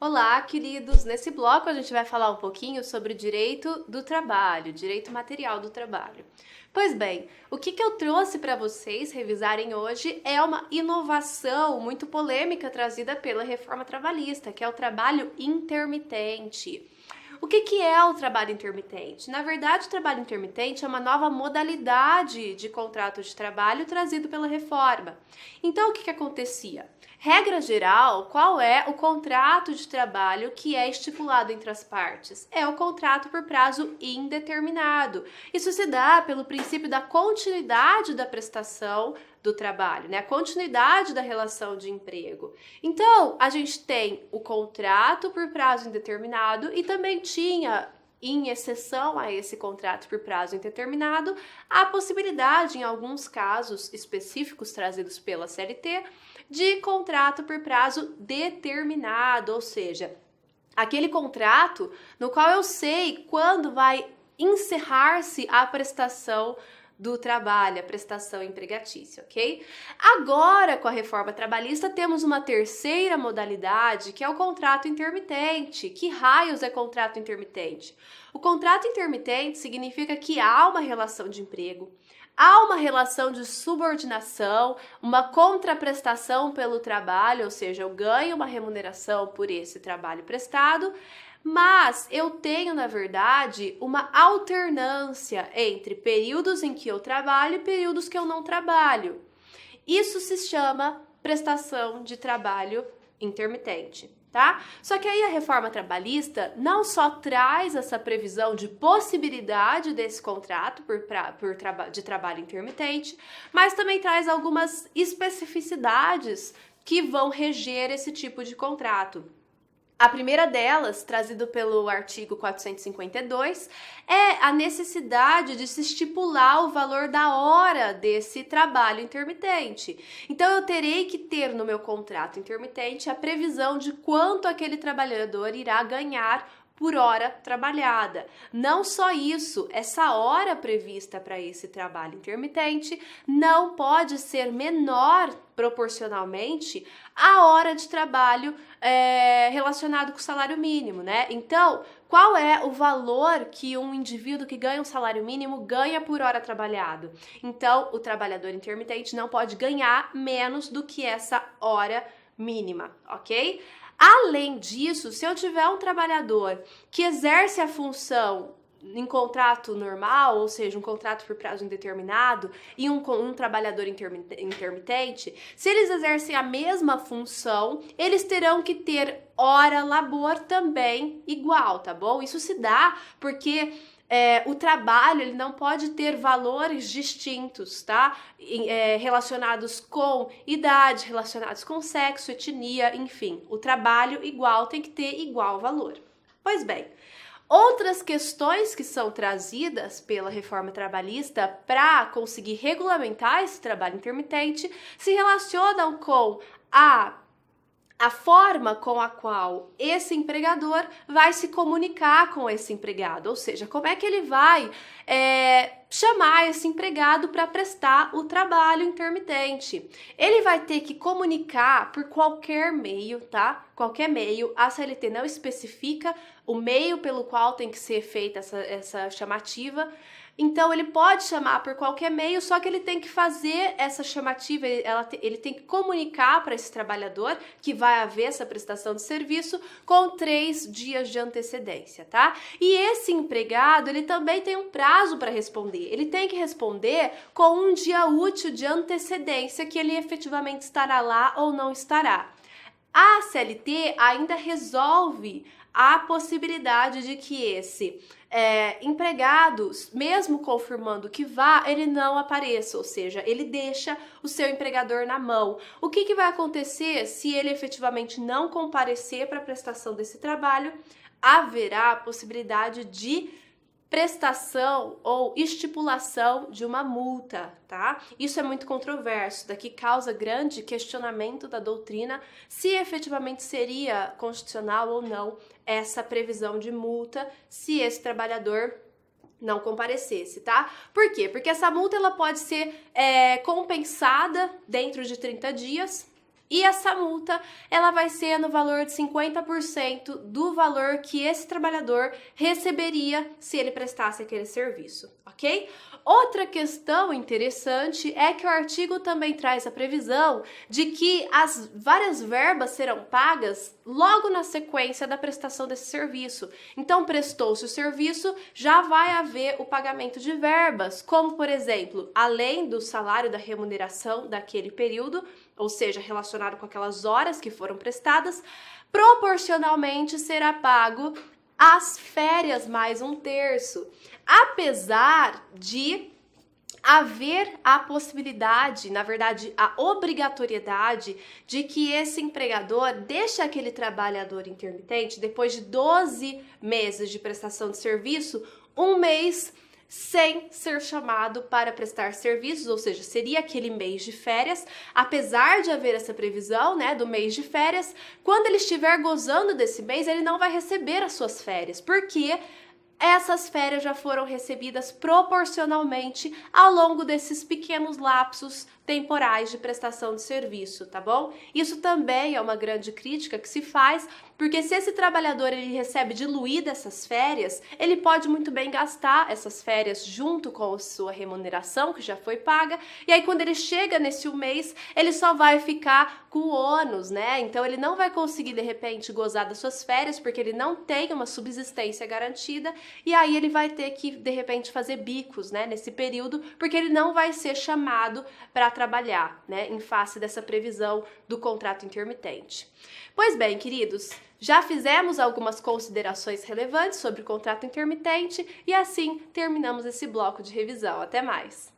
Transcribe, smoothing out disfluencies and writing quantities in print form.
Olá, queridos! Nesse bloco a gente vai falar um pouquinho sobre o direito do trabalho, direito material do trabalho. Pois bem, o que eu trouxe para vocês revisarem hoje é uma inovação muito polêmica trazida pela reforma trabalhista, que é o trabalho intermitente. O que é o trabalho intermitente? Na verdade, o trabalho intermitente é uma nova modalidade de contrato de trabalho trazido pela reforma. Então, o que acontecia? Regra geral, qual é o contrato de trabalho que é estipulado entre as partes? É o contrato por prazo indeterminado. Isso se dá pelo princípio da continuidade da prestação do trabalho, né? A continuidade da relação de emprego. Então, a gente tem o contrato por prazo indeterminado e também tinha, em exceção a esse contrato por prazo indeterminado, a possibilidade, em alguns casos específicos trazidos pela CLT, de contrato por prazo determinado, ou seja, aquele contrato no qual eu sei quando vai encerrar-se a prestação do trabalho, a prestação empregatícia, ok? Agora, com a reforma trabalhista, temos uma terceira modalidade, que é o contrato intermitente. Que raios é contrato intermitente? O contrato intermitente significa que há uma relação de emprego, há uma relação de subordinação, uma contraprestação pelo trabalho, ou seja, eu ganho uma remuneração por esse trabalho prestado, mas eu tenho, na verdade, uma alternância entre períodos em que eu trabalho e períodos que eu não trabalho. Isso se chama prestação de trabalho intermitente, tá? Só que aí a reforma trabalhista não só traz essa previsão de possibilidade desse contrato de trabalho intermitente, mas também traz algumas especificidades que vão reger esse tipo de contrato. A primeira delas, trazido pelo artigo 452, é a necessidade de se estipular o valor da hora desse trabalho intermitente. Então, eu terei que ter no meu contrato intermitente a previsão de quanto aquele trabalhador irá ganhar por hora trabalhada. Não só isso, essa hora prevista para esse trabalho intermitente não pode ser menor proporcionalmente à hora de trabalho relacionado com o salário mínimo, né? Então, qual é o valor que um indivíduo que ganha um salário mínimo ganha por hora trabalhado? Então, o trabalhador intermitente não pode ganhar menos do que essa hora mínima, ok? Além disso, se eu tiver um trabalhador que exerce a função em contrato normal, ou seja, um contrato por prazo indeterminado, e um trabalhador intermitente, se eles exercem a mesma função, eles terão que ter hora labor também igual, tá bom? Isso se dá porque o trabalho ele não pode ter valores distintos, tá? Relacionados com idade, relacionados com sexo, etnia, enfim. O trabalho igual tem que ter igual valor. Pois bem, outras questões que são trazidas pela reforma trabalhista para conseguir regulamentar esse trabalho intermitente se relacionam com a forma com a qual esse empregador vai se comunicar com esse empregado, ou seja, como é que ele vai chamar esse empregado para prestar o trabalho intermitente. Ele vai ter que comunicar por qualquer meio, tá? Qualquer meio, a CLT não especifica o meio pelo qual tem que ser feita essa chamativa. Então, ele pode chamar por qualquer meio, só que ele tem que fazer essa chamativa, ele tem que comunicar para esse trabalhador que vai haver essa prestação de serviço com 3 dias de antecedência, tá? E esse empregado, ele também tem um prazo para responder. Ele tem que responder com um dia útil de antecedência que ele efetivamente estará lá ou não estará. A CLT ainda resolve a possibilidade de que esse empregado, mesmo confirmando que vá, ele não apareça, ou seja, ele deixa o seu empregador na mão. O que vai acontecer se ele efetivamente não comparecer para a prestação desse trabalho? Haverá a possibilidade de prestação ou estipulação de uma multa, tá? Isso é muito controverso, daqui causa grande questionamento da doutrina se efetivamente seria constitucional ou não essa previsão de multa se esse trabalhador não comparecesse, tá? Por quê? Porque essa multa ela pode ser compensada dentro de 30 dias, E essa multa, ela vai ser no valor de 50% do valor que esse trabalhador receberia se ele prestasse aquele serviço, ok? Outra questão interessante é que o artigo também traz a previsão de que as várias verbas serão pagas logo na sequência da prestação desse serviço. Então, prestou-se o serviço, já vai haver o pagamento de verbas, como, por exemplo, além do salário da remuneração daquele período, ou seja, relacionado com aquelas horas que foram prestadas, proporcionalmente será pago as férias mais 1/3. Apesar de haver a possibilidade, na verdade, a obrigatoriedade de que esse empregador deixe aquele trabalhador intermitente, depois de 12 meses de prestação de serviço, um mês sem ser chamado para prestar serviços, ou seja, seria aquele mês de férias. Apesar de haver essa previsão, né, do mês de férias, quando ele estiver gozando desse mês, ele não vai receber as suas férias, porque essas férias já foram recebidas proporcionalmente ao longo desses pequenos lapsos temporais de prestação de serviço, tá bom? Isso também é uma grande crítica que se faz, porque se esse trabalhador ele recebe diluída essas férias, ele pode muito bem gastar essas férias junto com a sua remuneração, que já foi paga, e aí quando ele chega nesse mês, ele só vai ficar com o ônus, né? Então ele não vai conseguir de repente gozar das suas férias, porque ele não tem uma subsistência garantida, e aí ele vai ter que de repente fazer bicos, né, nesse período, porque ele não vai ser chamado para trabalhar, né, em face dessa previsão do contrato intermitente. Pois bem, queridos, já fizemos algumas considerações relevantes sobre o contrato intermitente e assim terminamos esse bloco de revisão. Até mais!